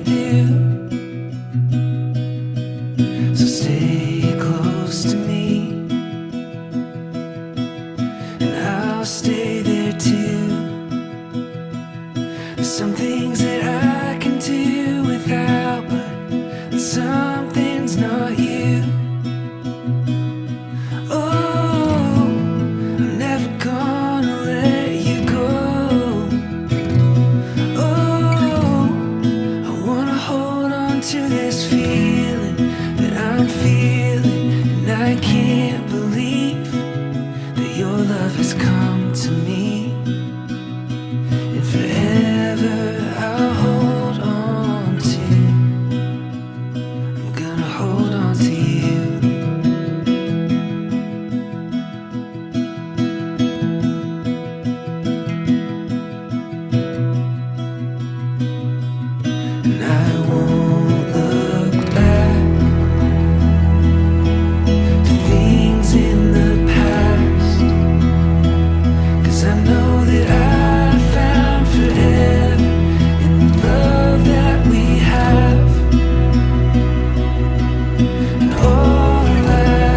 you. So stay close to me, and I'll stay there too. There's some things that I can do without, but something's not you. Oh, I'm never gonna let you go. Oh, I wanna hold on to this feeling that I'm feeling, and I can't believe that your love has come to me. And forever I'll hold on to, I'm gonna hold on to you. And I won't look back to things in the past, 'cause I know that I found forever in the love that we have. And all I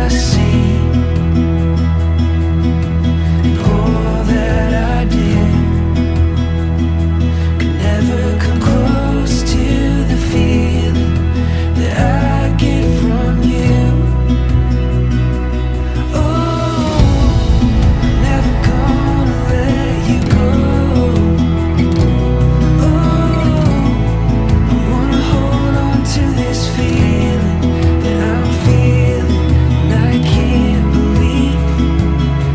see, and all that I did, could never come close to the feeling that I get from you. Oh, I'm never gonna let you go. Oh, I wanna hold on to this feeling that I'm feeling, and I can't believe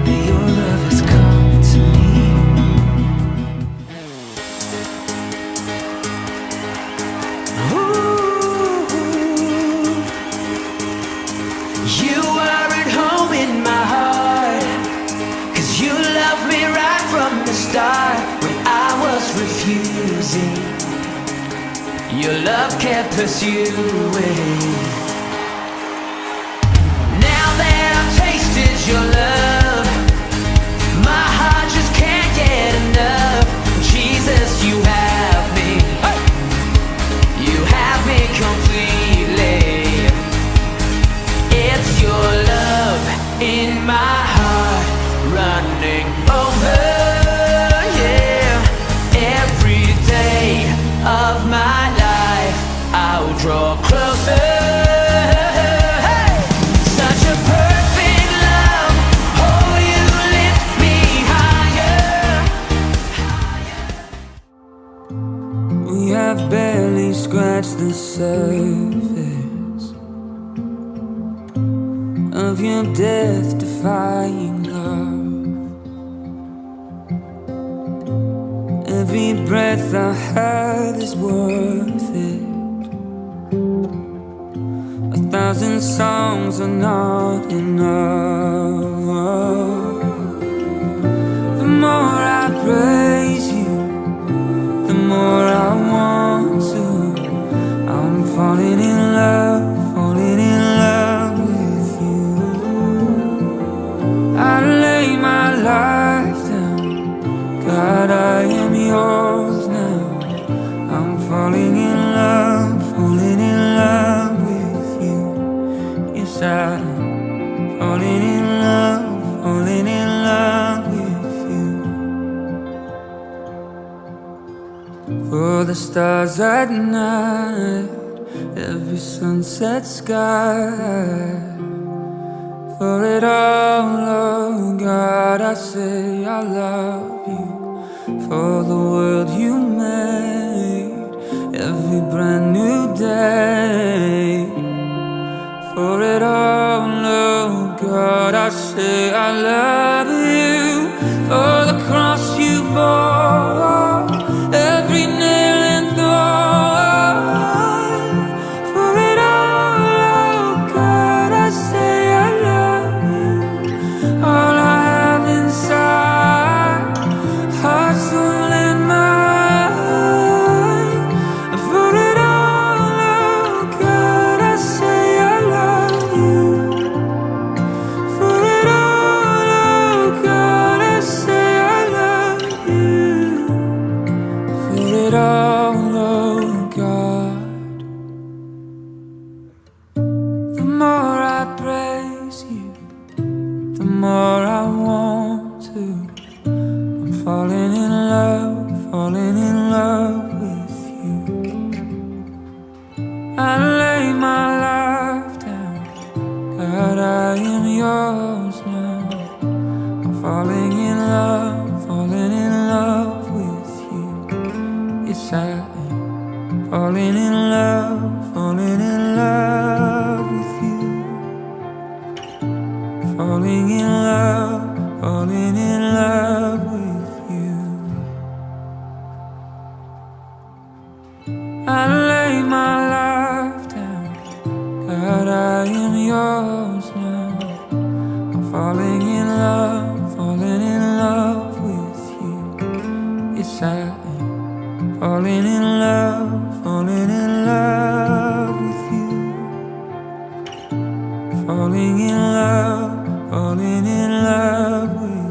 that your love has come to me. You are at home in my heart, 'cause you loved me right from the start. When I was refusing, your love kept pursuing. Now that I've tasted your love, my heart just can't get enough. Jesus, you have me. You have me completely. It's your love in my heart running over, yeah. Every day of my life I'll draw closer. Hey! Such a perfect love. Oh, you lift me higher. We have barely scratched the surface of your death-defying love. Every breath I have is worth it. 1,000 songs are not enough. The more I praise you, the more I want to. I'm falling in love with you. I lay my life down, God, I am yours now. I'm falling in love with you. Yes, I'm falling in love with you. For the stars at night, every sunset sky, for it all, oh God, I say I love you. For the world you made, every brand new day, for it all, oh God, I say I love you. For the cross you bore, every nail and thorn, for it all, oh God, I say I love you. All I have inside, heart, soul, and mind, for it all, oh God, I say I love you. For it all, oh God, I say I love you. more I praise you, the more I want to. I'm falling in love with you. I lay my life down, God, I am yours now. I'm falling in love with you. Yes, I am falling in love with you. Falling in love with you. I lay my life down, God, I am yours now. I'm falling in love with you. Yes, I am falling in love with you. Falling in love with you.